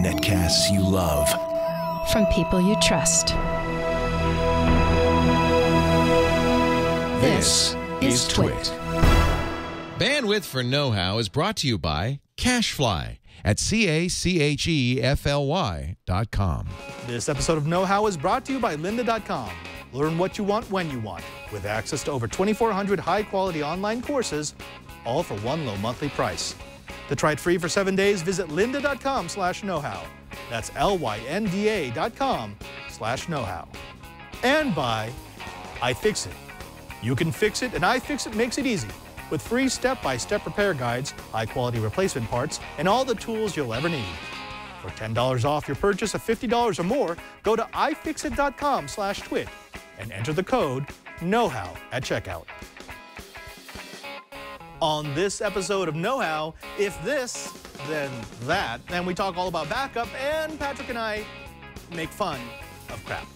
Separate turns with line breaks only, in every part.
Netcasts you love.
From people you trust.
This is Twit.
Bandwidth for Know-How is brought to you by CacheFly at CacheFly.com.
This episode of Know-How is brought to you by lynda.com. Learn what you want when you want, with access to over 2,400 high-quality online courses, all for one low monthly price. To try it free for 7 days, visit lynda.com/knowhow. That's LYNDA.com/knowhow. And by iFixit. You can fix it, and iFixit makes it easy. With free step-by-step repair guides, high-quality replacement parts, and all the tools you'll ever need. For $10 off your purchase of $50 or more, go to ifixit.com/twit and enter the code KNOWHOW at checkout. On this episode of Know-How, if this, then that, and we talk all about backup, and Patrick and I make fun of crap.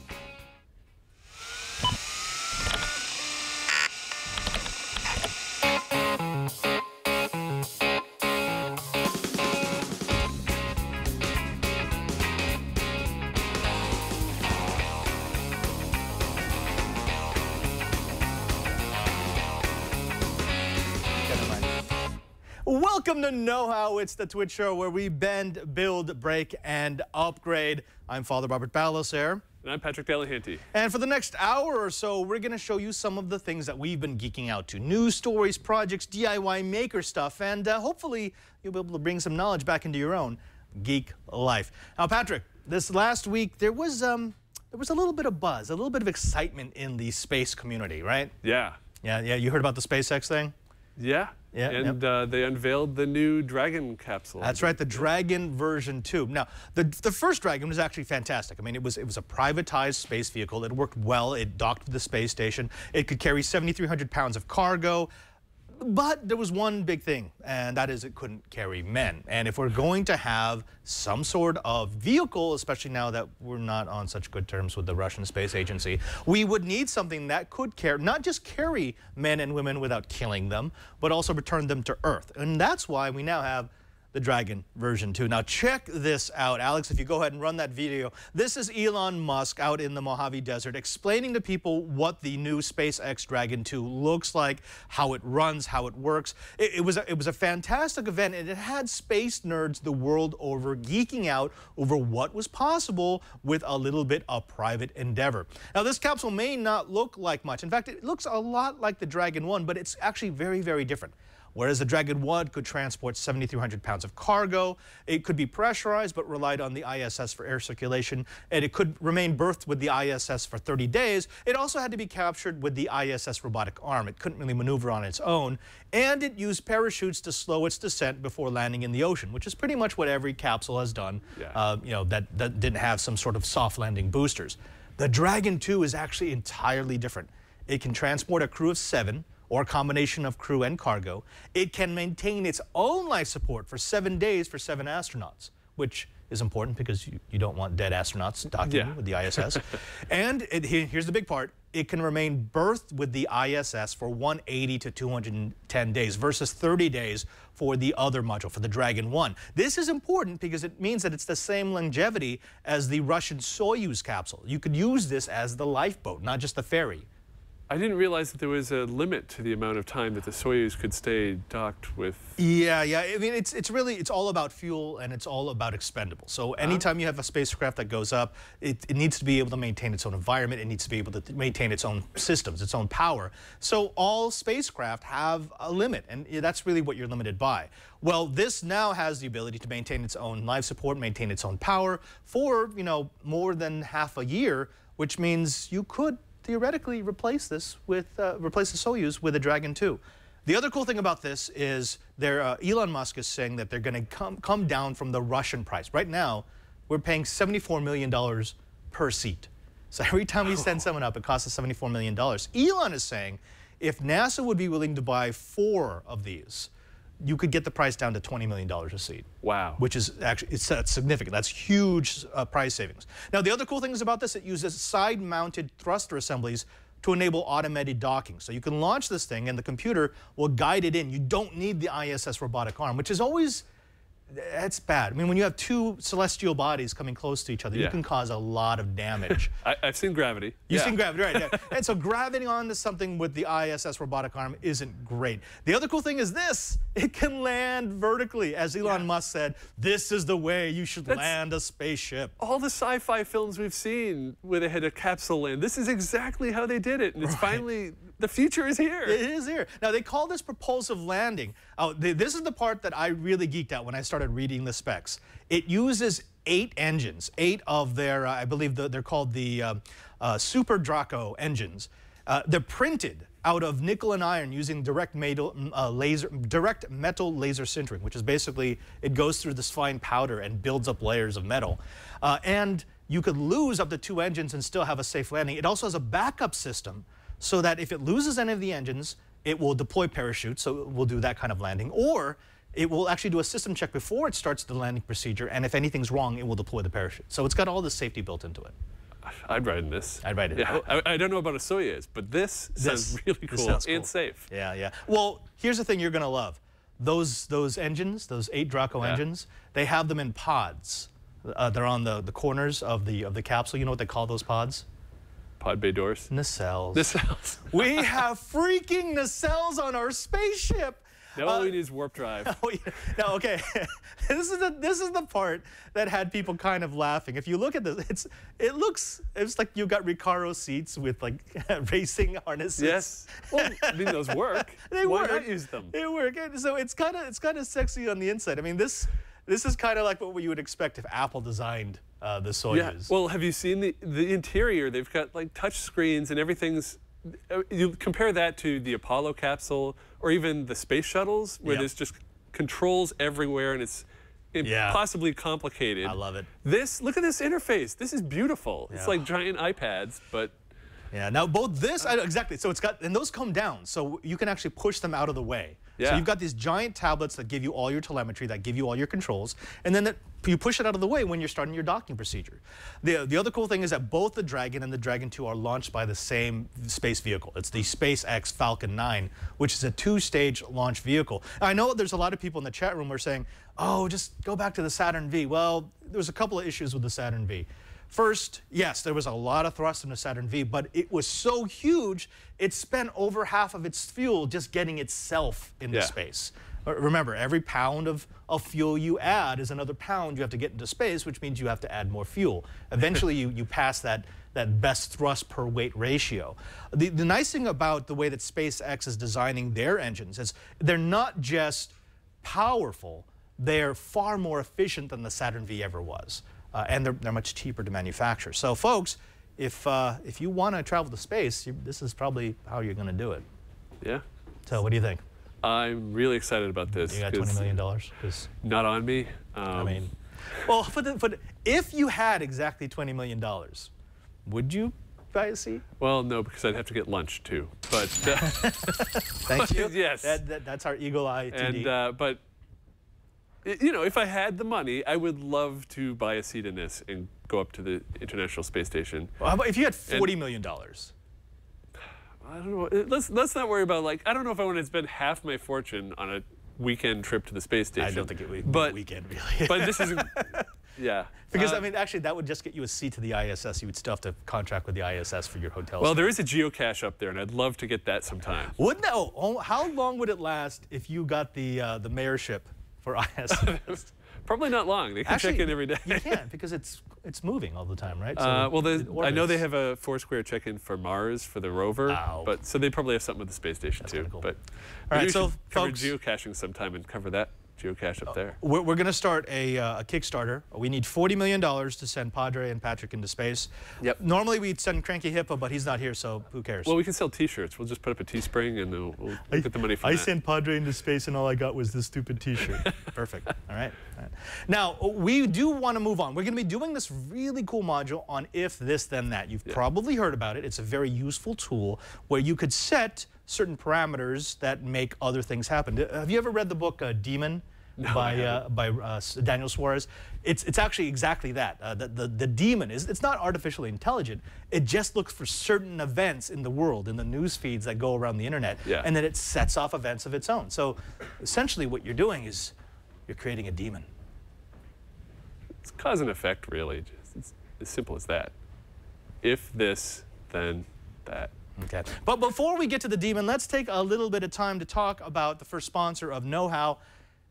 Welcome to Know-How. It's the Twitch show where we bend, build, break, and upgrade. I'm Father Robert Balacer.
And I'm Patrick Delahanty.
And for the next hour or so, we're going to show you some of the things that we've been geeking out to. News stories, projects, DIY maker stuff, and hopefully you'll be able to bring some knowledge back into your own geek life. Now, Patrick, this last week, there was a little bit of buzz, a little bit of excitement in the space community, right?
Yeah.
Yeah, you heard about the SpaceX thing?
Yeah.
Yeah,
and they unveiled the new Dragon capsule.
That's right, the Dragon version 2. Now, the first Dragon was actually fantastic. I mean, it was a privatized space vehicle. It worked well. It docked with the space station. It could carry 7,300 pounds of cargo. But there was one big thing, and that is it couldn't carry men. And if we're going to have some sort of vehicle, especially now that we're not on such good terms with the Russian Space Agency, we would need something that could carry, not just carry men and women without killing them, but also return them to Earth. And that's why we now have the Dragon version 2. Now check this out. Alex, if you go ahead and run that video. This is Elon Musk out in the Mojave Desert explaining to people what the new SpaceX Dragon 2 looks like, how it runs, how it works. It was a fantastic event, and it had space nerds the world over geeking out over what was possible with a little bit of private endeavor. Now this capsule may not look like much. In fact, it looks a lot like the Dragon 1, but it's actually very, very different. Whereas the Dragon 1 could transport 7,300 pounds of cargo, it could be pressurized but relied on the ISS for air circulation, and it could remain berthed with the ISS for 30 days. It also had to be captured with the ISS robotic arm. It couldn't really maneuver on its own, and it used parachutes to slow its descent before landing in the ocean, which is pretty much what every capsule has done, that didn't have some sort of soft landing boosters. The Dragon 2 is actually entirely different. It can transport a crew of 7, or a combination of crew and cargo. It can maintain its own life support for 7 days for 7 astronauts, which is important because you don't want dead astronauts docking with the ISS. And here's the big part. It can remain berthed with the ISS for 180 to 210 days versus 30 days for the other module, for the Dragon 1. This is important because it means that it's the same longevity as the Russian Soyuz capsule. You could use this as the lifeboat, not just the ferry.
I didn't realize that there was a limit to the amount of time that the Soyuz could stay docked with.
Yeah. I mean, it's all about fuel, and it's all about expendables. So anytime you have a spacecraft that goes up, it needs to be able to maintain its own environment. It needs to be able to maintain its own systems, its own power. So all spacecraft have a limit, and that's really what you're limited by. Well, this now has the ability to maintain its own life support, maintain its own power for, more than half a year, which means you could theoretically replace this with replace the Soyuz with a Dragon 2. The other cool thing about this is Elon Musk is saying that they're going to come down from the Russian price. Right now, we're paying $74 million per seat. So every time we send someone up, it costs us $74 million. Elon is saying if NASA would be willing to buy 4 of these, you could get the price down to $20 million a seat.
Wow.
Which is actually, that's significant. That's huge price savings. Now, the other cool things about this, it uses side-mounted thruster assemblies to enable automated docking. So you can launch this thing and the computer will guide it in. You don't need the ISS robotic arm, which is always That's bad. I mean, when you have two celestial bodies coming close to each other, you can cause a lot of damage.
I've seen Gravity.
You've seen Gravity, right? Yeah. And so gravity onto something with the ISS robotic arm isn't great. The other cool thing is this. It can land vertically. As Elon Musk said, this is the way you should land a spaceship.
All the sci-fi films we've seen where they had a capsule land, this is exactly how they did it. And it's finally, the future is here.
It is here. Now, they call this propulsive landing. This is the part that I really geeked out when I started reading the specs. It uses 8 engines, 8 of their, I believe they're called the Super Draco engines. They're printed out of nickel and iron using direct metal laser sintering, which is basically, it goes through this fine powder and builds up layers of metal. And you could lose up to 2 engines and still have a safe landing. It also has a backup system so that if it loses any of the engines, it will deploy parachutes, so it will do that kind of landing, or it will actually do a system check before it starts the landing procedure, and if anything's wrong, it will deploy the parachute. So it's got all the safety built into it.
I'd ride in this.
I'd ride it.
Yeah, I don't know about a Soyuz, but this sounds really cool and safe.
Yeah, yeah. Well, here's the thing you're going to love. Those engines, those 8 Draco engines, they have them in pods. They're on the corners of the capsule. You know what they call those pods?
Pod bay doors?
Nacelles.
Nacelles.
We have freaking nacelles on our spaceship.
Now all we need is warp drive.
Now, okay, this is the part that had people kind of laughing. If you look at this, it's like you've got Recaro seats with like racing harnesses.
Yes. Well, I mean, those work.
They
Why
work.
not use them?
They work. So it's kind of sexy on the inside. I mean, this is kind of like what you would expect if Apple designed the Soyuz.
Yeah. Well, have you seen the interior? They've got like touch screens and everything's. You compare that to the Apollo capsule or even the space shuttles, where there's just controls everywhere and it's impossibly complicated.
I love it.
Look at this interface. This is beautiful. It's like giant iPads, but.
Yeah, now both exactly, so it's got, and those come down, so you can actually push them out of the way.
Yeah.
So you've got these giant tablets that give you all your telemetry, that give you all your controls, and then you push it out of the way when you're starting your docking procedure. The other cool thing is that both the Dragon and the Dragon 2 are launched by the same space vehicle. It's the SpaceX Falcon 9, which is a 2-stage launch vehicle. I know there's a lot of people in the chat room who are saying, oh, just go back to the Saturn V. Well, there was a couple of issues with the Saturn V. First, yes, there was a lot of thrust in the Saturn V, but it was so huge, it spent over half of its fuel just getting itself into space. Remember, every pound of fuel you add is another pound you have to get into space, which means you have to add more fuel. Eventually, you pass that best thrust per weight ratio. The nice thing about the way that SpaceX is designing their engines is they're not just powerful, they're far more efficient than the Saturn V ever was. And they're much cheaper to manufacture. So, folks, if you want to travel to space, this is probably how you're going to do it.
Yeah.
So, what do you think?
I'm really excited about this.
You got $20 million?
Not on me.
I mean, well, if you had exactly $20 million, would you buy a seat?
Well, no, because I'd have to get lunch too. But
thank you.
Yes.
That's our eagle eye.
And but. You know, if I had the money, I would love to buy a seat in this and go up to the International Space Station.
Well, how about if you had $40 million?
I don't know. Let's not worry about, like, I don't know if I want to spend half my fortune on a weekend trip to the space station.
I don't think it would be a weekend, really.
But this isn't, yeah.
Because, I mean, actually, that would just get you a seat to the ISS. You would still have to contract with the ISS for your hotel.
Well, there is a geocache up there, and I'd love to get that sometime.
Wouldn't that, how long would it last if you got the mayorship for ISS?
Probably not long. They can check in every day.
You can, because it's moving all the time, right? So
well, I know they have a Foursquare check-in for Mars for the rover, but so they probably have something with the space station too.
Cool.
But
all right, so
cover
folks,
geocaching sometime and cover that geocache up there.
We're going to start a Kickstarter. We need $40 million to send Padre and Patrick into space.
Yep.
Normally we'd send Cranky Hippo, but he's not here, so who cares?
Well, we can sell T-shirts. We'll just put up a Teespring and we'll get the money from that.
I sent Padre into space and all I got was this stupid T-shirt. Perfect. All right. Now, we do want to move on. We're going to be doing this really cool module on if, this, then, that. You've probably heard about it. It's a very useful tool where you could set certain parameters that make other things happen. Have you ever read the book Demon?
No,
by Daniel Suarez? It's actually exactly that. The demon it's not artificially intelligent. It just looks for certain events in the world, in the news feeds that go around the internet, and then it sets off events of its own. So essentially what you're doing is you're creating a demon.
It's cause and effect, really. It's as simple as that. If this, then that.
Okay. But before we get to the demon, let's take a little bit of time to talk about the first sponsor of Know How,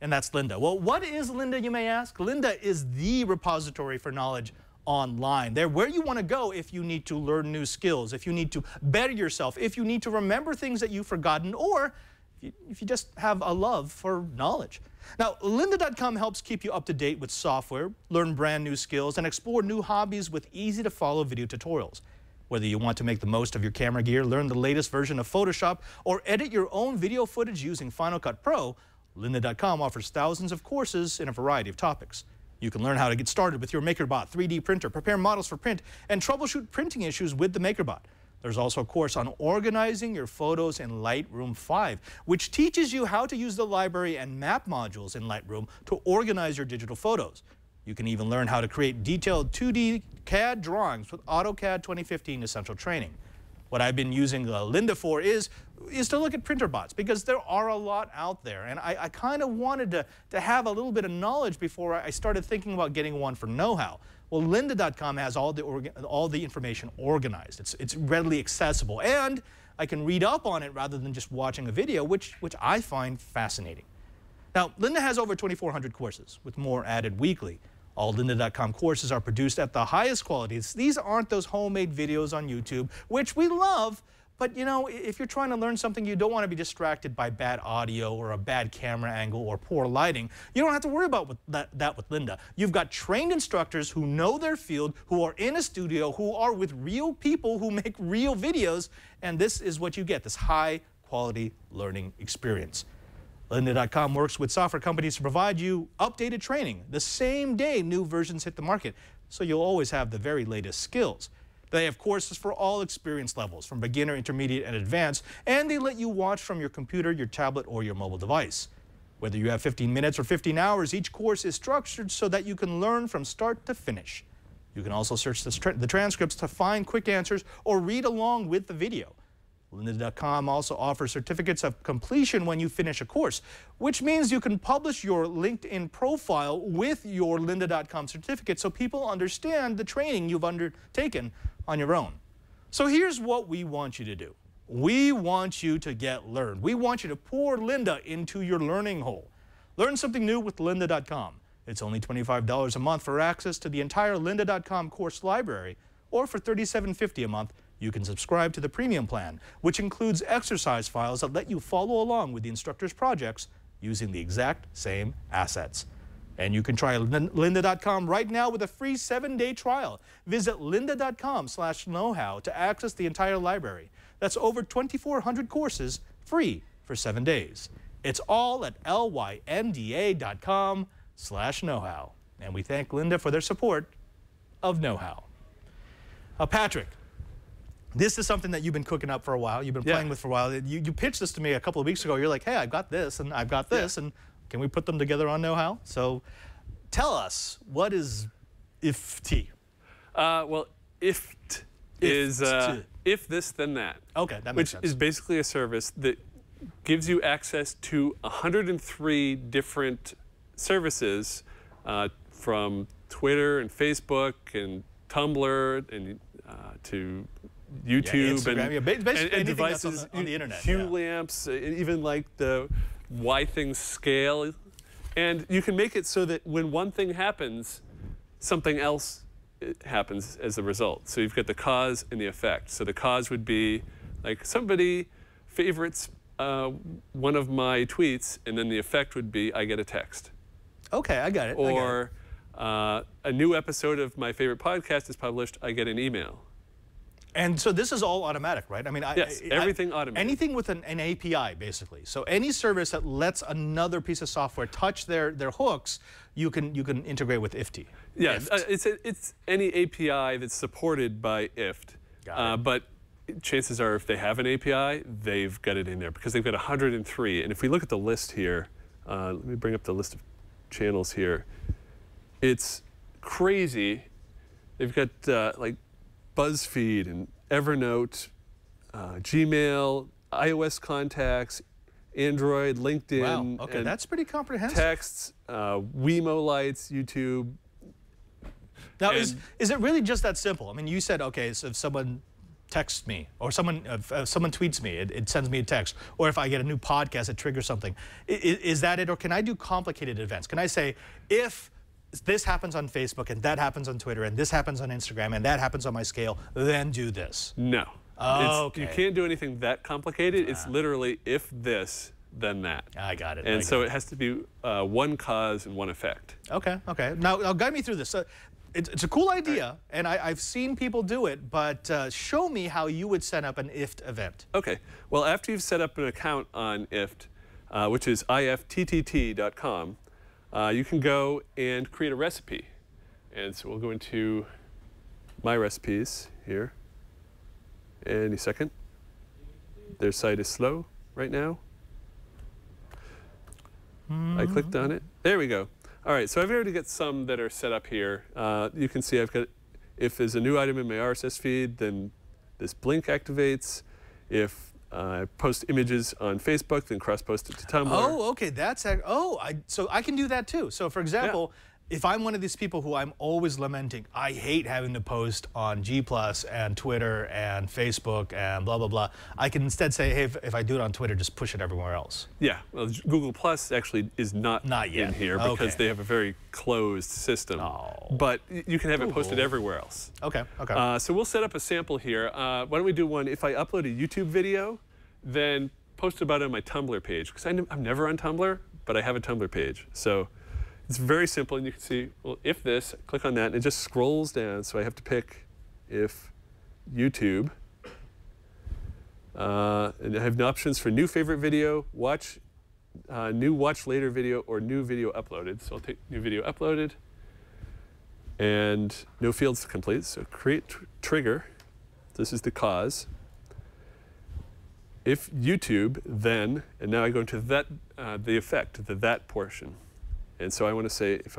and that's Lynda. Well, what is Lynda, you may ask? Lynda is the repository for knowledge online. They're where you want to go if you need to learn new skills, if you need to better yourself, if you need to remember things that you've forgotten, or if you just have a love for knowledge. Now, lynda.com helps keep you up to date with software, learn brand new skills, and explore new hobbies with easy-to-follow video tutorials. Whether you want to make the most of your camera gear, learn the latest version of Photoshop, or edit your own video footage using Final Cut Pro, lynda.com offers thousands of courses in a variety of topics. You can learn how to get started with your MakerBot 3D printer, prepare models for print, and troubleshoot printing issues with the MakerBot. There's also a course on organizing your photos in Lightroom 5, which teaches you how to use the library and map modules in Lightroom to organize your digital photos. You can even learn how to create detailed 2D CAD drawings with AutoCAD 2015 Essential Training. What I've been using Lynda for is to look at printer bots, because there are a lot out there, and I kind of wanted to have a little bit of knowledge before I started thinking about getting one for Know How. Well, lynda.com has all the information organized. It's readily accessible, and I can read up on it rather than just watching a video, which I find fascinating. Now, Lynda has over 2,400 courses, with more added weekly. All lynda.com courses are produced at the highest quality. These aren't those homemade videos on YouTube, which we love, but you know, if you're trying to learn something, you don't want to be distracted by bad audio or a bad camera angle or poor lighting. You don't have to worry about that with Lynda. You've got trained instructors who know their field, who are in a studio, who are with real people who make real videos, and this is what you get, this high quality learning experience. Lynda.com works with software companies to provide you updated training the same day new versions hit the market, so you'll always have the very latest skills. They have courses for all experience levels, from beginner, intermediate, and advanced, and they let you watch from your computer, your tablet, or your mobile device. Whether you have 15 minutes or 15 hours, each course is structured so that you can learn from start to finish. You can also search the transcripts to find quick answers or read along with the video. Lynda.com also offers certificates of completion when you finish a course, which means you can publish your LinkedIn profile with your Lynda.com certificate so people understand the training you've undertaken on your own. So here's what we want you to do. We want you to get learned. We want you to pour Lynda into your learning hole. Learn something new with Lynda.com. It's only $25 a month for access to the entire Lynda.com course library, or for $37.50 a month, you can subscribe to the premium plan, which includes exercise files that let you follow along with the instructor's projects using the exact same assets. And you can try lynda.com right now with a free 7-day trial. Visit lynda.com/knowhow to access the entire library. That's over 2,400 courses free for 7 days. It's all at lynda.com/knowhow. And we thank Lynda for their support of Know How. Patrick, this is something that you've been cooking up for a while. You've been playing with for a while. You pitched this to me a couple of weeks ago. You're like, hey, I've got this and I've got this, and can we put them together on Know How? So tell us, what is IFTTT?
Well, IFTTT is if this, then that.
Okay, that makes sense.
Which is basically a service that gives you access to 103 different services from Twitter and Facebook and Tumblr and to YouTube and devices
on the internet.
Hue lamps, even like why things scale. And you can make it so that when one thing happens, something else happens as a result. So you've got the cause and the effect. So the cause would be like somebody favorites one of my tweets, and then the effect would be I get a text.
Okay, I got it.
Or a new episode of my favorite podcast is published, I get an email.
And so this is all automatic, right? I mean,
yes, everything automated.
Anything with an API, basically. So any service that lets another piece of software touch their hooks, you can integrate with IFTTT.
Yeah, it's any API that's supported by IFTTT. But chances are, if they have an API, they've got it in there because they've got 103. And if we look at the list here, let me bring up the list of channels here. It's crazy. They've got like BuzzFeed and Evernote, Gmail, iOS contacts, Android, LinkedIn.
Wow, okay, that's pretty comprehensive.
Texts, Wemo lights, YouTube,
Now, is it really just that simple? I mean, you said, okay, so if someone texts me, or someone tweets me, it sends me a text, or if I get a new podcast, it triggers something. Is that it, or can I do complicated events? Can I say, if this happens on Facebook, and that happens on Twitter, and this happens on Instagram, and that happens on my scale, then do this?
No.
Oh, okay.
You can't do anything that complicated. It's literally if this, then that.
I got it.
And so it has to be one cause and one effect.
Okay, okay. Now guide me through this. So it's a cool idea, and I've seen people do it, but show me how you would set up an IFT event.
Okay. Well, after you've set up an account on IFT, which is IFTTT.com, you can go and create a recipe. And so we'll go into My Recipes here. Any second. Their site is slow right now. I clicked on it. There we go. All right, so I've already got some that are set up here. You can see I've got, if there's a new item in my RSS feed, then this blink activates. If I post images on Facebook, then cross-post it to Tumblr.
Oh, okay, so I can do that too. So for example, if I'm one of these people who I'm always lamenting, I hate having to post on G+ and Twitter and Facebook and blah, blah, blah, I can instead say, hey, if I do it on Twitter, just push it everywhere else.
Yeah, well, Google Plus actually is not yet in here because they have a very closed system. Oh. But you can have it posted everywhere else.
Okay, okay.
So we'll set up a sample here. Why don't we do one, if I upload a YouTube video, then post about it on my Tumblr page, because I'm never on Tumblr, but I have a Tumblr page. So it's very simple, and you can see, well, if this, click on that, and it just scrolls down. So I have to pick if YouTube. And I have options for new favorite video, new watch later video, or new video uploaded. So I'll take new video uploaded. And no fields to complete, so create trigger. This is the cause. If YouTube, then, and now I go into that, the effect, the that portion. And so I want to say if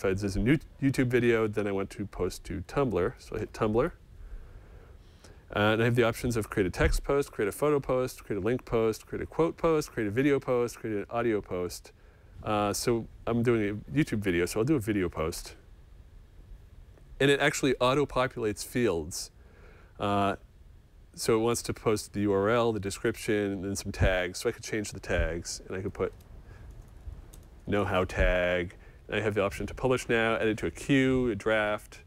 there's a new YouTube video, then I want to post to Tumblr. So I hit Tumblr. And I have the options of create a text post, create a photo post, create a link post, create a quote post, create a video post, create an audio post. So I'm doing a YouTube video, so I'll do a video post. And it actually auto-populates fields. So it wants to post the URL, the description, and then some tags. So I could change the tags, and I could put know-how tag. And I have the option to publish now, add it to a queue, a draft.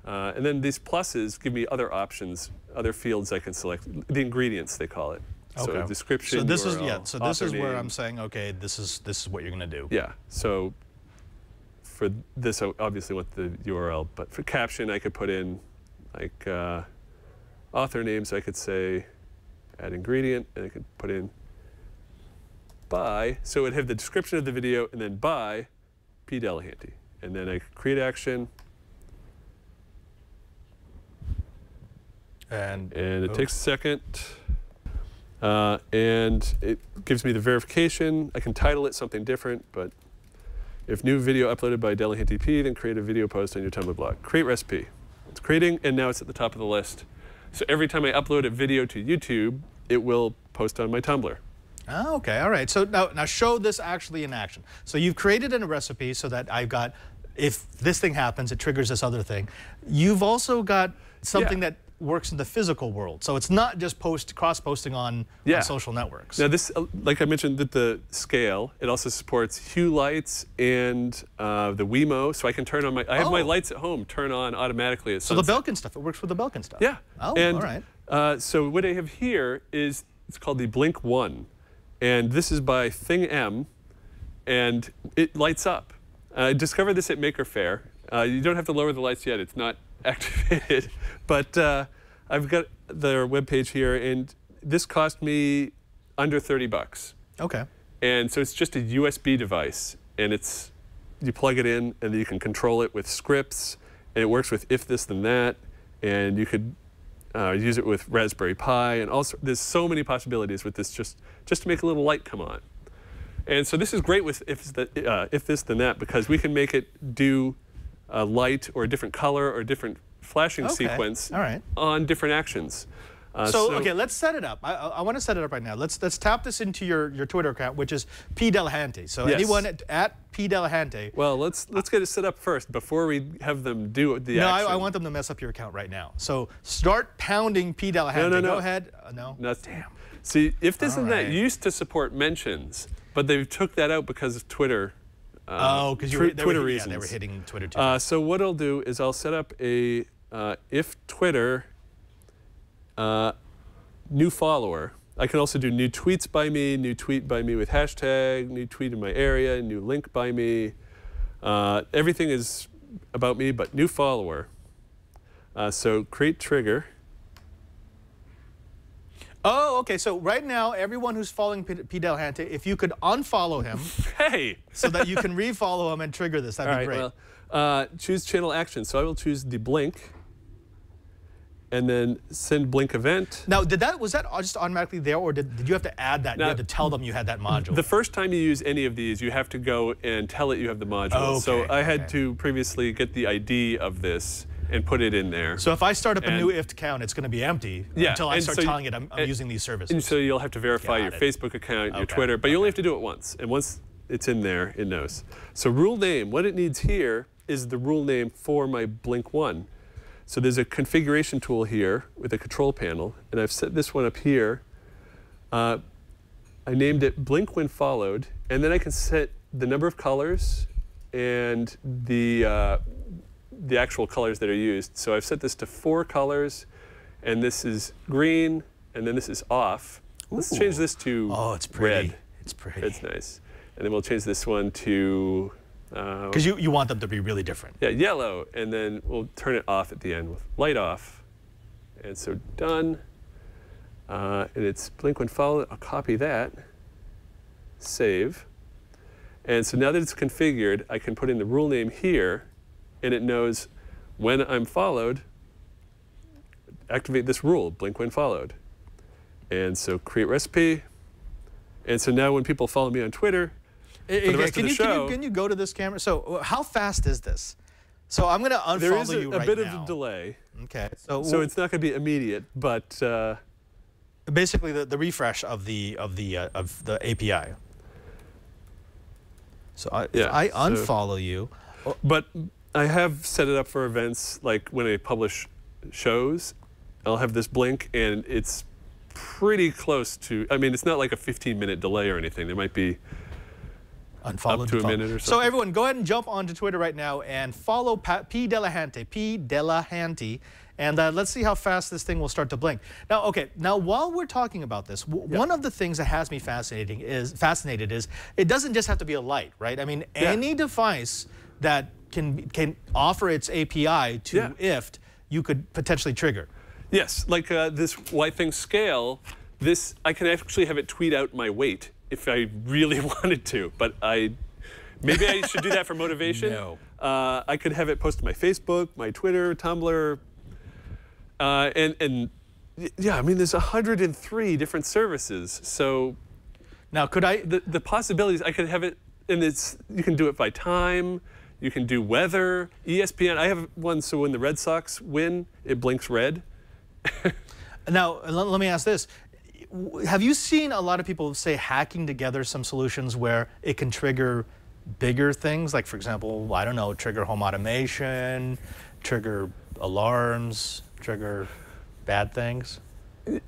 And then these pluses give me other options, other fields I can select, the ingredients they call it.
Okay.
So description,
so this
URL,
is this is where I'm saying, okay, this is what you're going to do.
Yeah. So for this, I obviously want the URL, but for caption, I could put in like author names. I could say add ingredient, and I could put in by, so it would have the description of the video, and then by P. Delahanty. And then I create action. And it takes a second. And it gives me the verification. I can title it something different, but if new video uploaded by Delahanty P, then create a video post on your Tumblr blog. Create recipe. It's creating, and now it's at the top of the list. So every time I upload a video to YouTube, it will post on my Tumblr.
Oh, okay, all right. So now show this actually in action. So you've created a recipe so that I've got, if this thing happens, it triggers this other thing. You've also got something that works in the physical world. So it's not just cross-posting on social networks.
Now this, like I mentioned, that the scale, it also supports hue lights and the Wemo, so I can turn on my, I have my lights at home turn on automatically at sunset.
So the Belkin stuff, it works with the Belkin stuff.
Yeah.
Oh,
and,
all right.
So what I have here is, it's called the Blink 1. And this is by Thing M, and it lights up. I discovered this at Maker Faire. You don't have to lower the lights yet, it's not activated. But I've got their webpage here, and this cost me under 30 bucks.
Okay.
And so it's just a USB device, and it's, you plug it in, and you can control it with scripts, and it works with if this, then that, and you could use it with Raspberry Pi, and also there's so many possibilities with this just to make a little light come on. And so this is great with if this, then that, because we can make it do a light or a different color or a different flashing sequence on different actions.
So okay, let's set it up. I want to set it up right now. Let's tap this into your Twitter account, which is P Delahante. So
yes.
anyone at P Delahante.
Well, let's get it set up first before we have them do the action.
No, I want them to mess up your account right now. So start pounding P Delahante.
No.
Go ahead. No.
Damn. See, IFTTT used to support mentions, but they took that out because of Twitter.
Because
Twitter reasons.
Yeah, they were hitting Twitter too.
So what I'll do is I'll set up a if Twitter new follower. I can also do new tweets by me, new tweet by me with hashtag, new tweet in my area, new link by me. Everything is about me, but new follower. So create trigger.
Oh, okay. So right now, everyone who's following P Delahante, if you could unfollow him,
hey,
so that you can refollow him and trigger this, that'd be great.
Well, choose channel action. So I will choose the blink, and then send blink event.
Now, was that just automatically there, or did you have to add that? Now, you had to tell them you had that module.
The first time you use any of these, you have to go and tell it you have the module.
Okay,
so I had to previously get the ID of this and put it in there.
So if I start up a new IFT account, it's going to be empty until I start telling it I'm using these services.
And so you'll have to verify your Facebook account, your Twitter, but you only have to do it once. And once it's in there, it knows. So rule name, what it needs here is the rule name for my Blink 1. So there's a configuration tool here with a control panel, and I've set this one up here. I named it Blink when followed, and then I can set the number of colors and the actual colors that are used. So I've set this to 4 colors, and this is green, and then this is off. Let's change this to
it's pretty.
red.
It's pretty.
It's nice. And then we'll change this one to...
Because you want them to be really different.
Yeah, yellow, and then we'll turn it off at the end with light off. And so done. And it's blink when followed. I'll copy that, save. And so now that it's configured, I can put in the rule name here, and it knows when I'm followed, activate this rule, blink when followed. And so create recipe. And so now when people follow me on Twitter, for the rest of the show,
can you go to this camera? So how fast is this? So I'm going to unfollow you right now.
There is a bit of a delay.
Okay.
So it's not going to be immediate, but
basically the refresh of the API. So if I unfollow you,
but I have set it up for events like when I publish shows, I'll have this blink, and it's pretty close to. I mean, it's not like a 15-minute delay or anything. There might be
unfollowed
up to a minute or something.
So everyone, go ahead and jump onto Twitter right now and follow P Delahante, and let's see how fast this thing will start to blink. Now, okay, while we're talking about this, one of the things that has me fascinated is it doesn't just have to be a light, right? I mean, any device that can offer its API to IFT, you could potentially trigger.
Yes, like this why things scale. This I can actually have it tweet out my weight if I really wanted to, but maybe I should do that for motivation.
No.
I could have it post to my Facebook, my Twitter, Tumblr, and yeah, I mean, there's 103 different services. So
now, could I?
The possibilities, I could have it, and you can do it by time. You can do weather, ESPN. I have one so when the Red Sox win, it blinks red.
Now, let me ask this. Have you seen a lot of people say hacking together some solutions where it can trigger bigger things? Like, for example, I don't know, trigger home automation, trigger alarms, trigger bad things?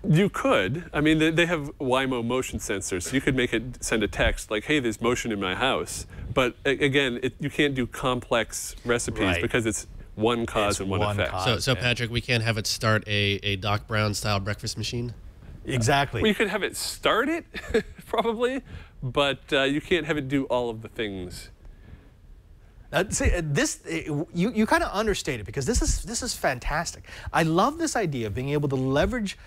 You could. I mean, they have Waymo motion sensors. So you could make it send a text like, hey, there's motion in my house. But again, you can't do complex recipes because it's one cause and one effect.
So Patrick, we can't have it start a Doc Brown style breakfast machine?
Exactly.
Well, you could have it start it, probably, but you can't have it do all of the things.
See, you kind of understate it, because this is fantastic. I love this idea of being able to leverage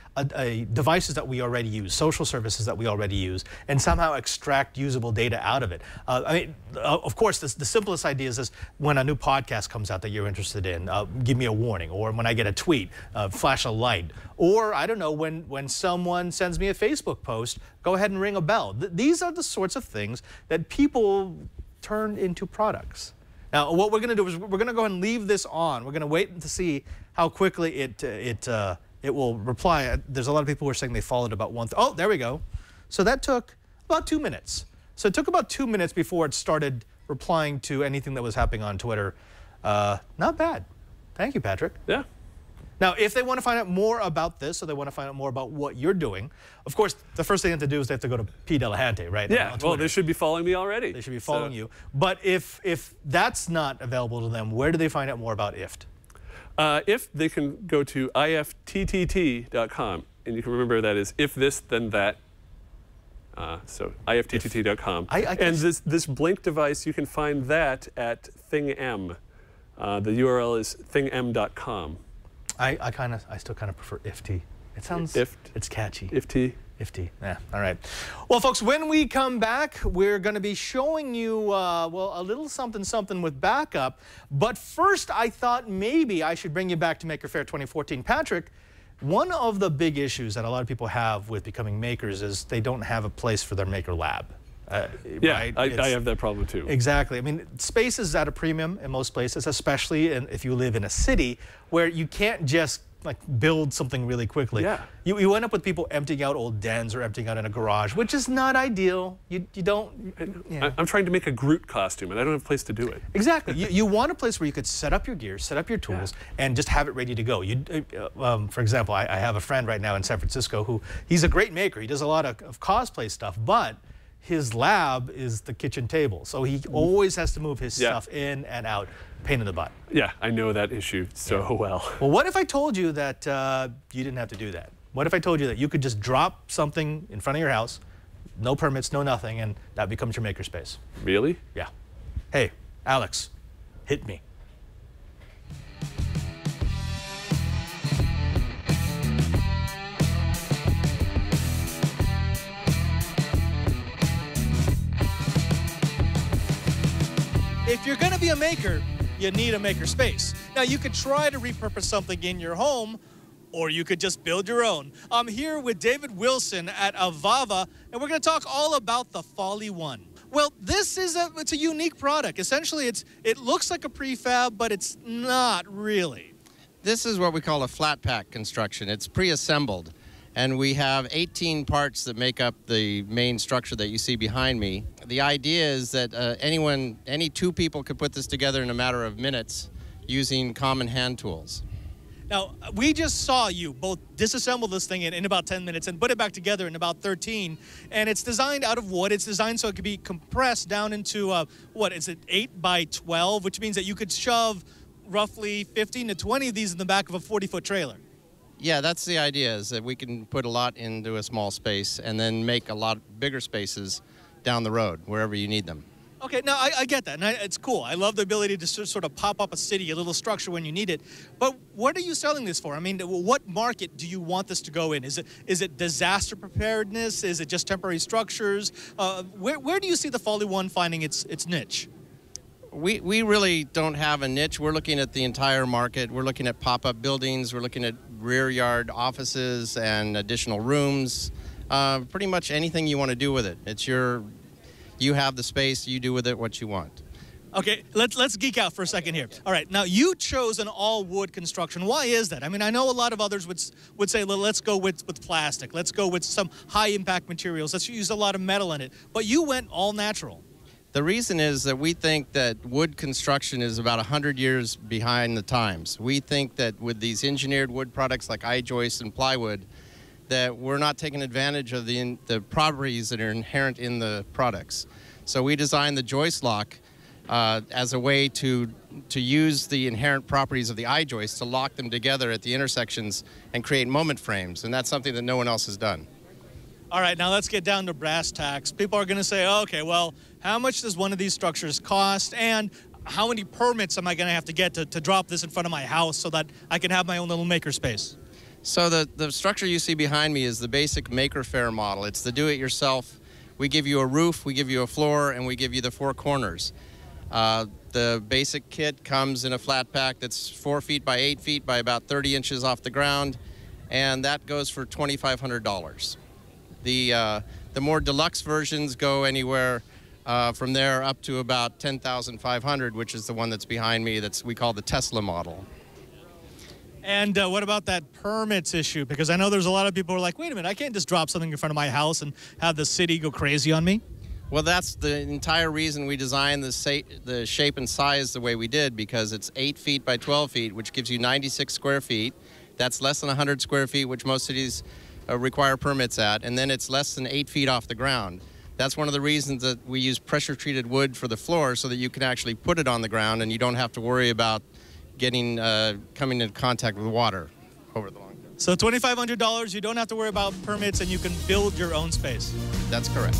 devices that we already use, social services that we already use, and somehow extract usable data out of it. I mean, of course, the simplest idea is when a new podcast comes out that you're interested in, give me a warning, or when I get a tweet, flash a light, or I don't know, when someone sends me a Facebook post, go ahead and ring a bell. These are the sorts of things that people turn into products. Now, what we're going to do is we're going to go ahead and leave this on. We're going to wait to see how quickly it it will reply. There's a lot of people who are saying they followed about one. Oh, there we go. So that took about 2 minutes. So it took about 2 minutes before it started replying to anything that was happening on Twitter. Not bad. Thank you, Patrick.
Yeah.
Now, if they want to find out more about this, or they want to find out more about what you're doing, of course, the first thing they have to do is they have to go to P. Delahante, right?
Yeah, well, they should be following me already.
They should be following you. But if that's not available to them, where do they find out more about IFT?
If they can go to IFTTT.com, and you can remember that is if this, then that. So IFTTT.com. And this blink device, you can find that at ThingM. The URL is thingm.com.
I still kind of prefer IFT. It sounds, it's catchy.
IFT.
IFT. Yeah, all right. Well, folks, when we come back, we're going to be showing you, well, a little something with backup. But first, I thought maybe I should bring you back to Maker Faire 2014. Patrick, one of the big issues that a lot of people have with becoming makers is they don't have a place for their maker lab.
Yeah,
right?
I have that problem too.
Exactly. I mean, space is at a premium in most places, especially if you live in a city where you can't just like build something really quickly.
Yeah.
You end up with people emptying out old dens or emptying out in a garage, which is not ideal. You don't.
I'm trying to make a Groot costume, and I don't have a place to do it.
Exactly. you want a place where you could set up your gear, set up your tools, and just have it ready to go. For example, I have a friend right now in San Francisco who he's a great maker. He does a lot of cosplay stuff, but his lab is the kitchen table, so he always has to move his stuff in and out. Pain in the butt.
Yeah, I know that issue so well.
Well, what if I told you that you didn't have to do that? What if I told you that you could just drop something in front of your house, no permits, no nothing, and that becomes your makerspace?
Really?
Yeah. Hey, Alex, hit me. If you're going to be a maker, you need a maker space. Now, you could try to repurpose something in your home, or you could just build your own. I'm here with David Wilson at Avava, and we're going to talk all about the Folly One. Well, this is it's a unique product. Essentially, it looks like a prefab, but it's not really.
This is what we call a flat pack construction. It's pre-assembled. And we have 18 parts that make up the main structure that you see behind me. The idea is that any two people could put this together in a matter of minutes using common hand tools.
Now, we just saw you both disassemble this thing in about 10 minutes and put it back together in about 13. And it's designed out of wood. It's designed so it could be compressed down into, what is it, 8 by 12, which means that you could shove roughly 15 to 20 of these in the back of a 40-foot trailer.
Yeah, that's the idea, is that we can put a lot into a small space and then make a lot bigger spaces down the road, wherever you need them.
Okay, now I get that, and it's cool. I love the ability to sort of pop up a city, a little structure when you need it. But what are you selling this for? I mean, what market do you want this to go in? Is it disaster preparedness? Is it just temporary structures? Where do you see the Folly One finding its niche?
We really don't have a niche. We're looking at the entire market. We're looking at pop-up buildings. We're looking at rear yard offices and additional rooms. Pretty much anything you want to do with it. You have the space. You do with it what you want.
Okay, let's geek out for a second here. All right, now you chose an all-wood construction. Why is that? I mean, I know a lot of others would say, well, let's go with plastic. Let's go with some high-impact materials. Let's use a lot of metal in it. But you went all natural.
The reason is that we think that wood construction is about 100 years behind the times. We think that with these engineered wood products like I-joist and plywood, that we're not taking advantage of the properties that are inherent in the products. So we designed the joist lock as a way to use the inherent properties of the I-joist to lock them together at the intersections and create moment frames, and that's something that no one else has done.
All right, now let's get down to brass tacks. People are going to say, okay, well, how much does one of these structures cost, and how many permits am I going to have to get to drop this in front of my house so that I can have my own little maker space?
So the structure you see behind me is the basic Maker Faire model. It's the do-it-yourself. We give you a roof, we give you a floor, and we give you the 4 corners. The basic kit comes in a flat pack that's 4 feet by 8 feet by about 30 inches off the ground, and that goes for $2,500. The more deluxe versions go anywhere from there up to about $10,500, which is the one that's behind me. We call the Tesla model.
And what about that permits issue? Because I know there's a lot of people who are like, wait a minute, I can't just drop something in front of my house and have the city go crazy on me.
Well, that's the entire reason we designed the shape and size the way we did, because it's 8 feet by 12 feet, which gives you 96 square feet. That's less than 100 square feet, which most cities require permits at, and then it's less than 8 feet off the ground. That's one of the reasons that we use pressure-treated wood for the floor, so that you can actually put it on the ground and you don't have to worry about getting coming into contact with water over the long term.
So $2,500, you don't have to worry about permits, and you can build your own space.
That's correct.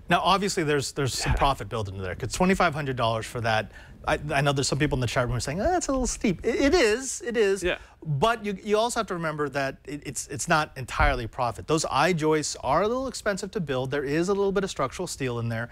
Now, obviously, there's some profit built into there, because $2,500 for that. I know there's some people in the chat room who are saying, oh, that's a little steep. It is. Yeah. But you also have to remember that it's not entirely profit. Those I-joists are a little expensive to build. There is a little bit of structural steel in there.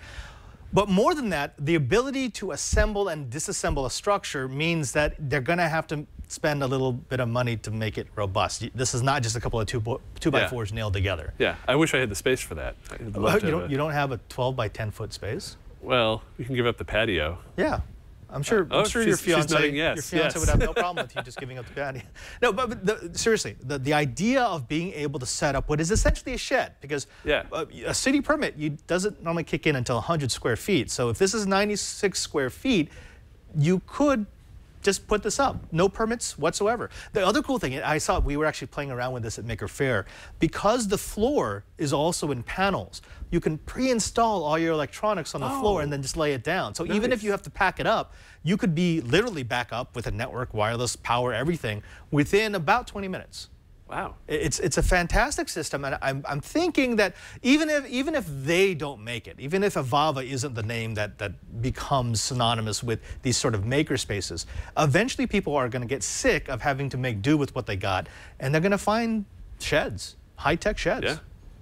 But more than that, the ability to assemble and disassemble a structure means that they're going to have to spend a little bit of money to make it robust. This is not just a couple of 2x4s nailed together.
Yeah, I wish I had the space for that.
You don't have a 12 by 10 foot space?
Well, we can give up the patio.
Yeah. I'm sure your fiance would have no problem with you just giving up the patio. No, but seriously, the idea of being able to set up what is essentially a shed, because a city permit doesn't normally kick in until 100 square feet. So if this is 96 square feet, you could just put this up. No permits whatsoever. The other cool thing, I saw, we were actually playing around with this at Maker Faire, because the floor is also in panels, you can pre-install all your electronics on the floor and then just lay it down. So even if you have to pack it up, you could be literally back up with a network, wireless, power, everything within about 20 minutes.
Wow.
It's a fantastic system, and I'm thinking that even if they don't make it, even if Avava isn't the name that becomes synonymous with these sort of maker spaces, eventually people are going to get sick of having to make do with what they got, and they're going to find sheds, high-tech sheds.
Yeah.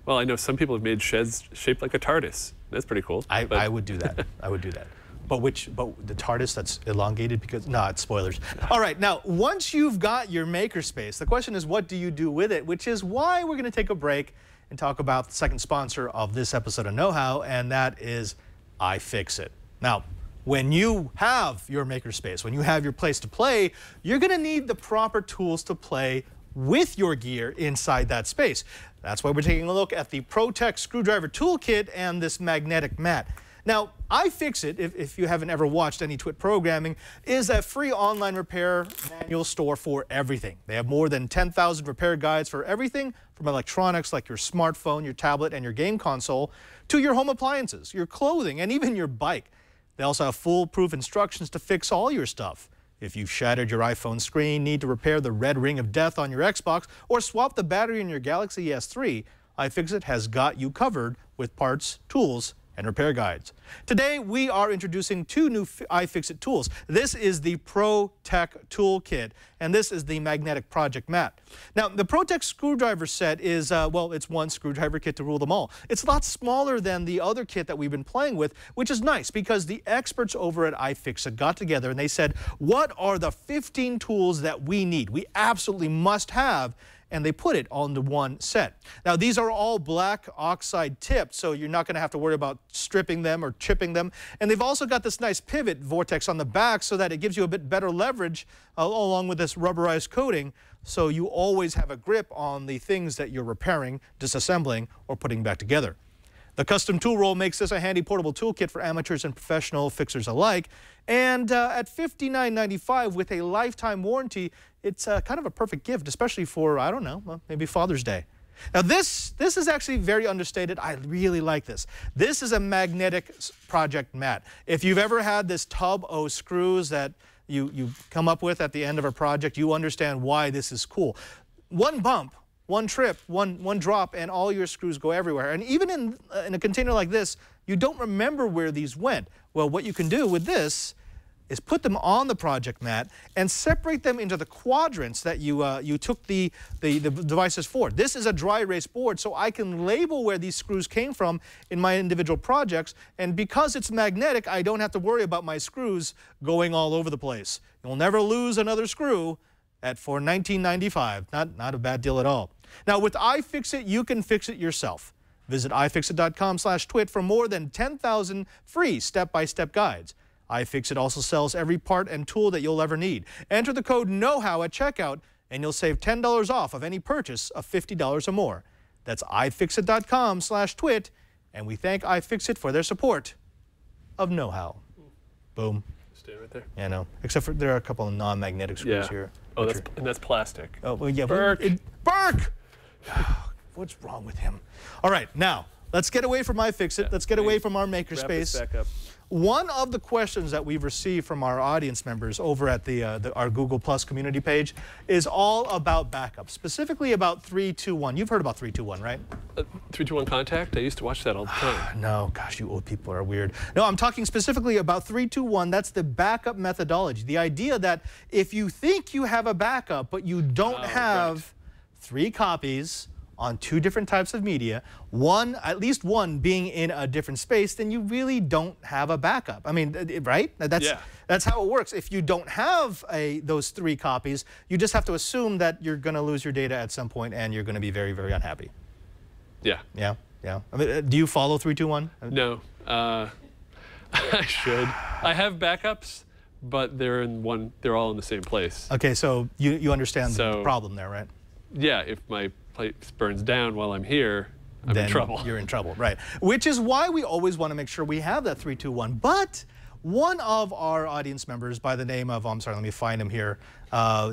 Well, I know some people have made sheds shaped like a TARDIS. That's pretty cool.
I would do that. I would do that. But the TARDIS that's elongated, because it's spoilers. All right, now once you've got your makerspace, the question is, what do you do with it? Which is why we're going to take a break and talk about the second sponsor of this episode of Know How, and that is iFixit. Now, when you have your makerspace, when you have your place to play, you're going to need the proper tools to play with your gear inside that space. That's why we're taking a look at the twitkh screwdriver toolkit and this magnetic mat. Now, iFixit, if you haven't ever watched any TWiT programming, is a free online repair manual store for everything. They have more than 10,000 repair guides for everything from electronics like your smartphone, your tablet, and your game console, to your home appliances, your clothing, and even your bike. They also have foolproof instructions to fix all your stuff. If you've shattered your iPhone screen, need to repair the red ring of death on your Xbox, or swap the battery in your Galaxy S3, iFixit has got you covered with parts, tools, and repair guides. Today, we are introducing two new iFixit tools. This is the twitkh Toolkit, and this is the magnetic project mat. Now, the twitkh screwdriver set is, well, it's one screwdriver kit to rule them all. It's a lot smaller than the other kit that we've been playing with, which is nice because the experts over at iFixit got together and they said, what are the 15 tools that we need? We absolutely must have. And they put it all into one set. Now, these are all black oxide tipped, so you're not going to have to worry about stripping them or chipping them. And they've also got this nice pivot vortex on the back so that it gives you a bit better leverage along with this rubberized coating, so you always have a grip on the things that you're repairing, disassembling, or putting back together. The custom tool roll makes this a handy portable toolkit for amateurs and professional fixers alike. And at $59.95 with a lifetime warranty, it's kind of a perfect gift, especially for, I don't know, maybe Father's Day. Now this is actually very understated. I really like this. This is a magnetic project mat. If you've ever had this tub of screws that you come up with at the end of a project, you understand why this is cool. One bump, one trip, one drop, and all your screws go everywhere. And even in a container like this, you don't remember where these went. Well, what you can do with this, is put them on the project mat and separate them into the quadrants that you took the devices for. This is a dry erase board, so I can label where these screws came from in my individual projects, and because it's magnetic, I don't have to worry about my screws going all over the place. You'll never lose another screw for $19.95. Not a bad deal at all. Now with iFixit, you can fix it yourself. Visit ifixit.com/twit for more than 10,000 free step-by-step guides. iFixit also sells every part and tool that you'll ever need. Enter the code KNOWHOW at checkout and you'll save $10 off of any purchase of $50 or more. That's ifixit.com/twit, and we thank iFixit for their support of Know-How. Boom.
Stay right there.
Yeah, no. Except for there are a couple of non-magnetic screws here.
Oh, that's plastic.
Oh, well, yeah.
Burke.
Burke! What's wrong with him? All right, now, let's get away from iFixit. Let's get away from our makerspace.
Wrap this back up.
One of the questions that we've received from our audience members over at our Google Plus community page is all about backup, specifically about 321. You've heard about 321, right?
321 Contact? I used to watch that all the time.
No, gosh, you old people are weird. No, I'm talking specifically about 321. That's the backup methodology. The idea that if you think you have a backup, but you don't have 3 copies on 2 different types of media, at least one being in a different space, then you really don't have a backup. I mean, right? That's how it works. If you don't have those 3 copies, you just have to assume that you're going to lose your data at some point and you're going to be very, very unhappy.
Yeah.
Yeah, yeah. I mean, do you follow 321?
No. I should. I have backups, but they're all in the same place.
Okay, so you understand the problem there, right?
Yeah, if my place burns down while I'm here, I'm in trouble.
You're in trouble, right. Which is why we always want to make sure we have that 321. But one of our audience members by the name of, I'm sorry, let me find him here,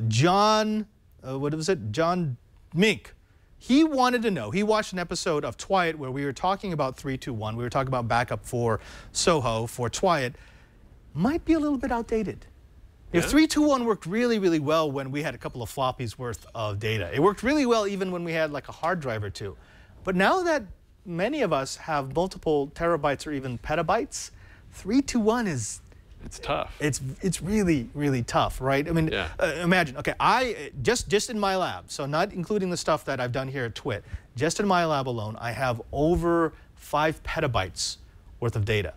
John, what was it? John Mink. He wanted to know, he watched an episode of Twitkh where we were talking about 321. We were talking about backup for Soho, for Twitkh. Might be a little bit outdated. If 321 worked really, really well when we had a couple of floppies worth of data. It worked really well even when we had like a hard drive or 2. But now that many of us have multiple terabytes or even petabytes, 321 is...
It's tough.
It's really, really tough, right? I mean, imagine, okay, I just in my lab, so not including the stuff that I've done here at Twitkh, just in my lab alone, I have over 5 petabytes worth of data.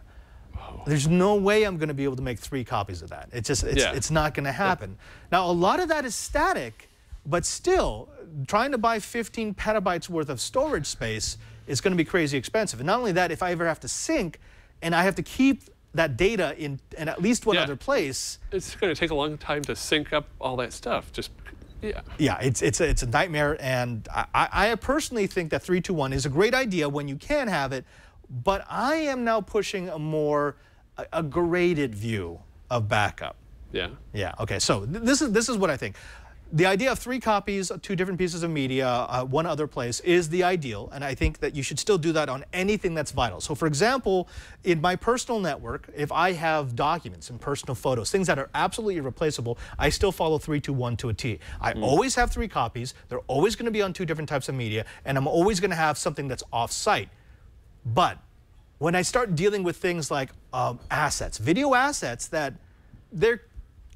There's no way I'm going to be able to make 3 copies of that. It's not going to happen. Now, a lot of that is static, but still, trying to buy 15 petabytes worth of storage space is going to be crazy expensive. And not only that, if I ever have to sync and I have to keep that data in at least one other place.
It's going to take a long time to sync up all that stuff.
Yeah, it's a nightmare. And I personally think that 321 is a great idea when you can have it. But I am now pushing a graded view of backup.
Yeah.
Yeah. Okay. So this is what I think. The idea of 3 copies of 2 different pieces of media, one other place, is the ideal, and I think that you should still do that on anything that's vital. So for example, in my personal network, if I have documents and personal photos, things that are absolutely irreplaceable, I still follow 321 to a T. I always have 3 copies. They're always going to be on 2 different types of media, and I'm always going to have something that's off-site. But when I start dealing with things like assets, video assets, that they're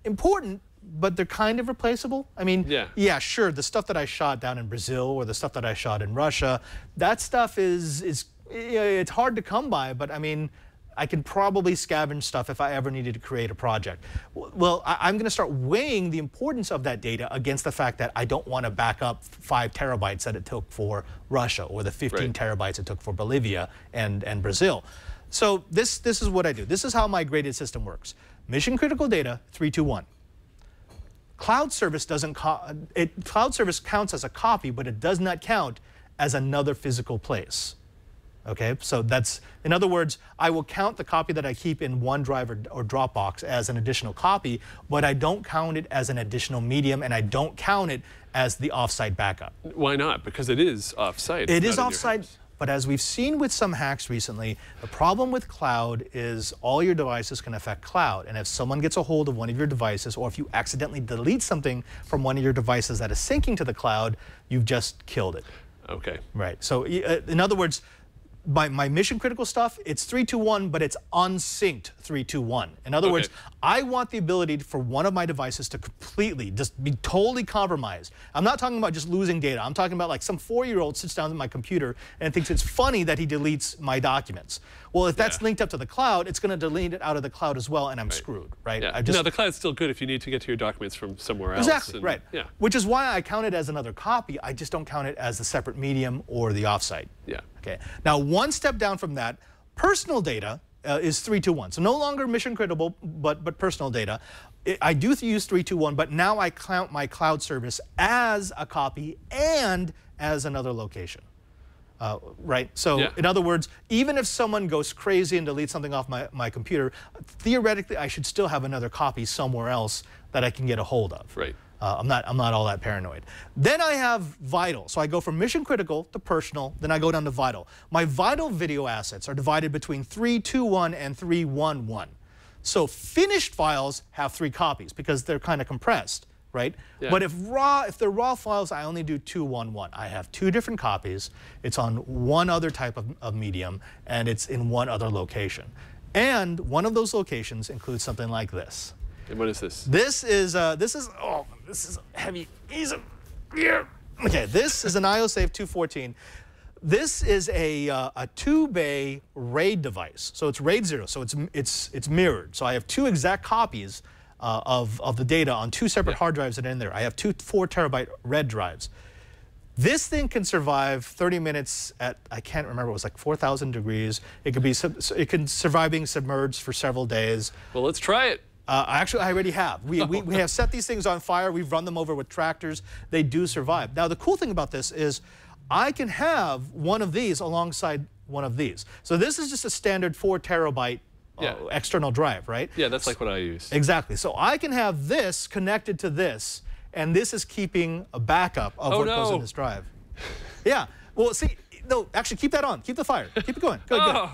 important, but they're kind of replaceable. I mean, yeah, sure, the stuff that I shot down in Brazil or the stuff that I shot in Russia, that stuff it's hard to come by, but I mean, I can probably scavenge stuff if I ever needed to create a project. Well, I'm going to start weighing the importance of that data against the fact that I don't want to back up 5 terabytes that it took for Russia or the 15 terabytes it took for Bolivia and Brazil. So this is what I do. This is how my graded system works. Mission critical data, 321. Cloud service cloud service counts as a copy, but it does not count as another physical place. Okay, so that's, in other words, I will count the copy that I keep in OneDrive or Dropbox as an additional copy, but I don't count it as an additional medium, and I don't count it as the offsite backup.
Why not? Because it is offsite.
It is offsite, but as we've seen with some hacks recently, the problem with cloud is all your devices can affect cloud, and if someone gets a hold of one of your devices, or if you accidentally delete something from one of your devices that is syncing to the cloud, you've just killed it.
Okay.
Right. So in other words, my mission critical stuff, it's 321, but it's unsynced 321. In other words, I want the ability for one of my devices to completely just be totally compromised. I'm not talking about just losing data. I'm talking about like some 4-year-old sits down at my computer and thinks it's funny that he deletes my documents. Well, if that's linked up to the cloud, it's going to delete it out of the cloud as well, and I'm screwed, right?
Yeah. No, the cloud's still good if you need to get to your documents from somewhere else.
Exactly,
and,
right.
Yeah.
Which is why I count it as another copy. I just don't count it as a separate medium or the offsite.
Yeah.
Okay. Now, one step down from that, personal data is 321. So no longer mission critical, but personal data. I do use 321, but now I count my cloud service as a copy and as another location. Right? So in other words, even if someone goes crazy and deletes something off my computer, theoretically I should still have another copy somewhere else that I can get a hold of.
Right.
I'm not all that paranoid. Then I have vital. So I go from mission critical to personal, then I go down to vital. My vital video assets are divided between 321 and 311. So finished files have 3 copies because they're kind of compressed, right? Yeah. But if they're raw files, I only do 211. I have 2 different copies. It's on one other type of medium, and it's in one other location. And one of those locations includes something like this.
And what is this?
This is heavy. Okay, this is an IOSafe 214. This is a 2-bay RAID device. So it's RAID 0. So it's mirrored. So I have 2 exact copies of the data on 2 separate hard drives that are in there. I have 2 4-terabyte RAID drives. This thing can survive 30 minutes at, I can't remember, it was like 4,000 degrees. It can survive being submerged for several days.
Well, let's try it.
Actually, I already have. We have set these things on fire. We've run them over with tractors. They do survive. Now, the cool thing about this is I can have one of these alongside one of these. So this is just a standard 4-terabyte external drive, right?
Yeah, that's like what I use.
Exactly. So I can have this connected to this, and this is keeping a backup of what goes in this drive. Yeah. Well, see, no, actually, keep that on. Keep the fire. Keep it going. Good.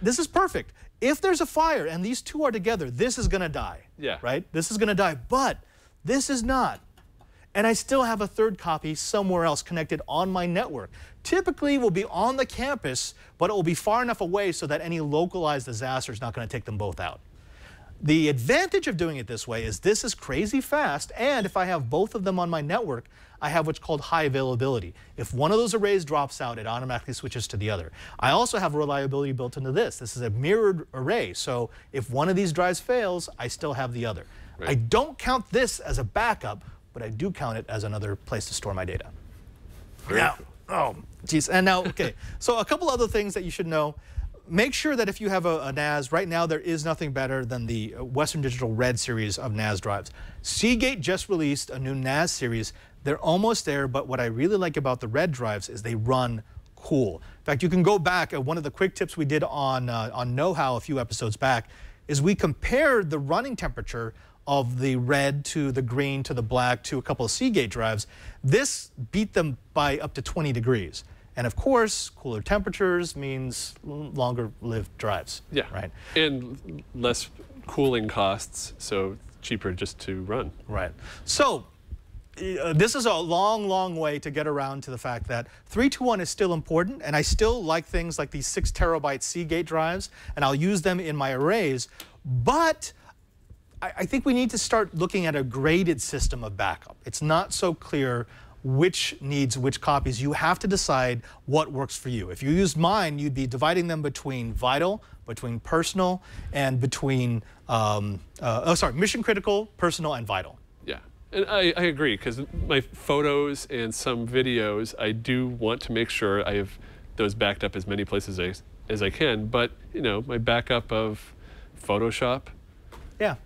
This is perfect. If there's a fire and these 2 are together, this is going to die. Yeah. Right? This is going to die, but this is not. And I still have a 3rd copy somewhere else connected on my network. Typically, it will be on the campus, but it will be far enough away so that any localized disaster is not going to take them both out. The advantage of doing it this way is this is crazy fast, and if I have both of them on my network, I have what's called high availability. If one of those arrays drops out, it automatically switches to the other. I also have reliability built into this. This is a mirrored array, so if one of these drives fails, I still have the other. Right. I don't count this as a backup, but I do count it as another place to store my data. Now, oh, geez, and now, okay, so a couple other things that you should know. Make sure that if you have a NAS, right now there is nothing better than the Western Digital Red series of NAS drives. Seagate just released a new NAS series. They're almost there, but what I really like about the Red drives is they run cool. In fact, you can go back. One of the quick tips we did on Know-How a few episodes back is we compared the running temperature of the red to the green to the black to a couple of Seagate drives. This beat them by up to 20 degrees. And of course, cooler temperatures means longer lived drives. Yeah. Right.
And less cooling costs, so cheaper just to run.
Right. So this is a long, long way to get around to the fact that 321 is still important, and I still like things like these 6-terabyte Seagate drives, and I'll use them in my arrays, but I think we need to start looking at a graded system of backup. It's not so clear which needs which copies. You have to decide what works for you. If you used mine, you'd be dividing them between vital, between personal, and between, mission critical, personal, and vital.
Yeah, and I agree, because my photos and some videos, I do want to make sure I have those backed up as many places as I can, but, you know, my backup of Photoshop,
yeah,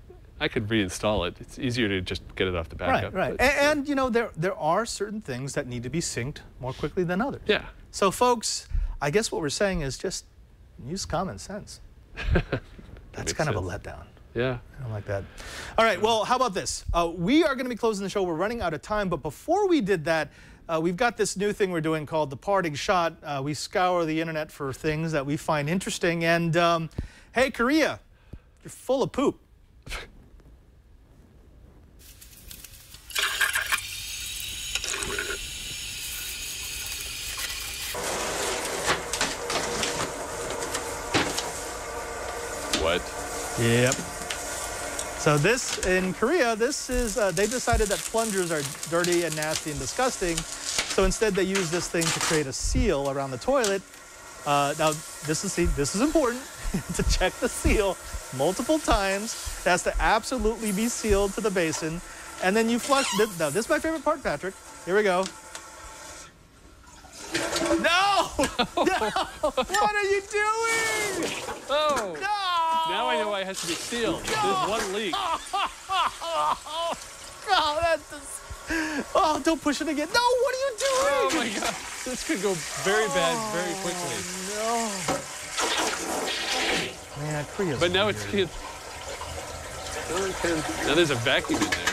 I could reinstall it. It's easier to just get it off the backup.
Right, right. And you know, there are certain things that need to be synced more quickly than others.
Yeah.
So folks, I guess what we're saying is just use common sense. That's kind of a letdown.
Yeah.
I don't like that. All right, well, how about this? We are going to be closing the show. We're running out of time, but before we did that, we've got this new thing we're doing called The Parting Shot. We scour the internet for things that we find interesting, and hey, Korea, you're full of poop.
What?
Yep. So this, in Korea, this is, they decided that plungers are dirty and nasty and disgusting. So instead they use this thing to create a seal around the toilet. Now, this is important to check the seal multiple times. It has to absolutely be sealed to the basin. And then you flush. Now, this is my favorite part, Patrick. Here we go. No! No! What are you doing?
Oh!
No!
Now I know why it has to be sealed.
No!
There's one leak.
Oh, that's just... Oh, don't push it again. No, what are you doing?
Oh my God. This could go very bad very quickly.
No. Man, Korea's
But now
weird.
now there's a vacuum in there.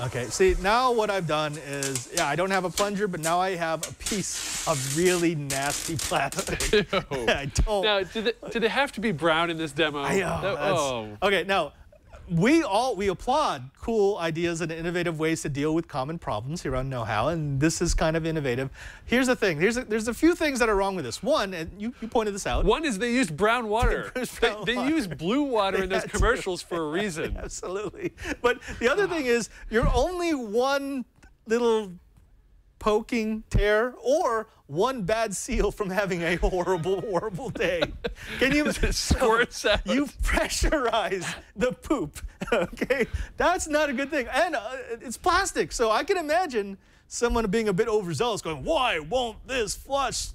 Okay, see, now what I've done is, yeah, I don't have a plunger, but now I have a piece of really nasty plastic. I don't.
Now, do they have to be brown in this demo?
I know.
Oh.
Okay, now, we applaud cool ideas and innovative ways to deal with common problems here on Know How, and this is kind of innovative. Here's the thing. There's a few things that are wrong with this. One, and you pointed this out.
One is they used brown water. They use blue water in those commercials for a reason.
Absolutely. But the other thing is, you're only one little poking tear or one bad seal from having a horrible, horrible day. Can you
squirts out?
You pressurize the poop, okay? That's not a good thing. And it's plastic, so I can imagine someone being a bit overzealous going, why won't this flush?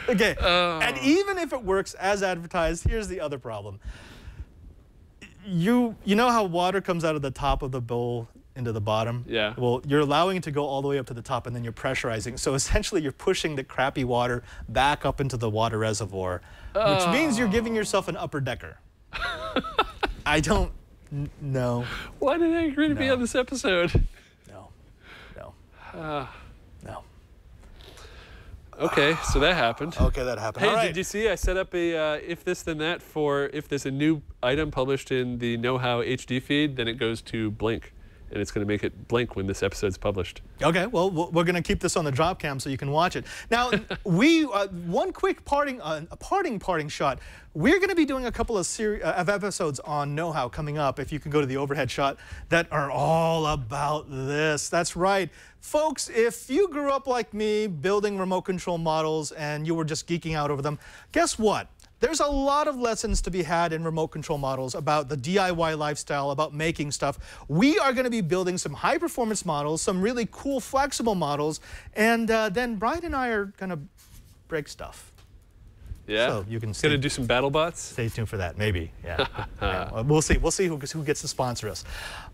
Okay, and even if it works as advertised, here's the other problem. You know how water comes out of the top of the bowl into the bottom?
Yeah.
Well, you're allowing it to go all the way up to the top, and then you're pressurizing. So essentially, you're pushing the crappy water back up into the water reservoir, which means you're giving yourself an upper decker. I don't know.
Why did I agree to be on this episode?
No.
No.
Okay,
so that happened.
Okay, that happened.
Hey,
all right.
did you see I set up a if this then that for if there's a new item published in the Know How HD feed, then it goes to blink. And it's going to make it blink when this episode's published. Okay, well, we're going to keep this on the drop cam so you can watch it. Now, one quick parting shot. We're going to be doing a couple of episodes on Know How coming up, if you can go to the overhead shot, that are all about this. That's right. Folks, if you grew up like me building remote control models and you were just geeking out over them, guess what? There's a lot of lessons to be had in remote control models about the DIY lifestyle, about making stuff. We are going to be building some high-performance models, some really cool, flexible models, and then Brian and I are going to break stuff. Yeah?
So you can
Going to do some battle bots?
Stay tuned for that, maybe. Yeah. Yeah. We'll see. We'll see who gets to sponsor us.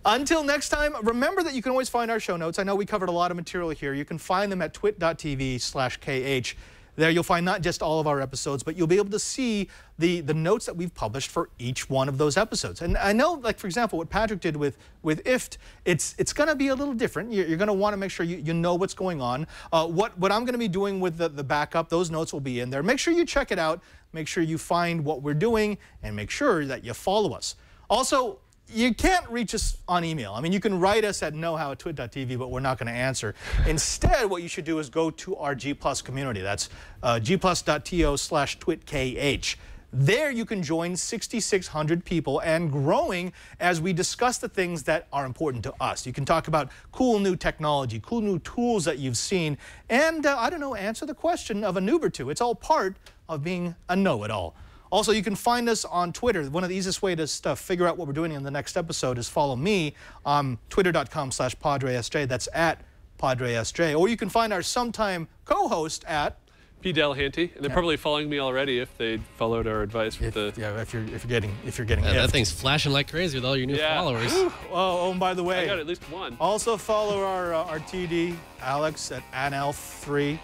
Until next time, remember that you can always find our show notes. I know we covered a lot of material here. You can find them at twit.tv/KH. There you'll find not just all of our episodes, but you'll be able to see the notes that we've published for each one of those episodes. And I know, like, for example, what Patrick did with IFT, it's going to be a little different. You're going to want to make sure you know what's going on. What I'm going to be doing with the backup, those notes will be in there. Make sure you check it out. Make sure you find what we're doing, and make sure that you follow us. Also, you can't reach us on email. I mean, you can write us at knowhow@twit.tv, but we're not going to answer. Instead, what you should do is go to our G+ community. That's gplus.to/twitkh. There you can join 6,600 people and growing as we discuss the things that are important to us. You can talk about cool new technology, cool new tools that you've seen, and, I don't know, answer the question of a noob or two. It's all part of being a know-it-all. Also, you can find us on Twitter. One of the easiest ways to figure out what we're doing in the next episode is follow me on twitter.com/PadreSJ. That's at PadreSJ. Or you can find our sometime co-host at
P. Delahanty, and they're probably following me already if they followed our advice with
if you're getting
that thing's flashing like crazy with all your new followers.
Oh, and by the way,
I got at least one.
Also follow our TD Alex at AnElf3.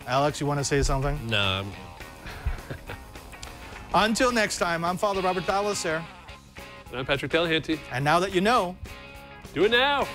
Alex, you want to say something?
No.
Until next time, I'm Father Robert Balacer.
And I'm Patrick Delahanty.
And now that you know,
do it now.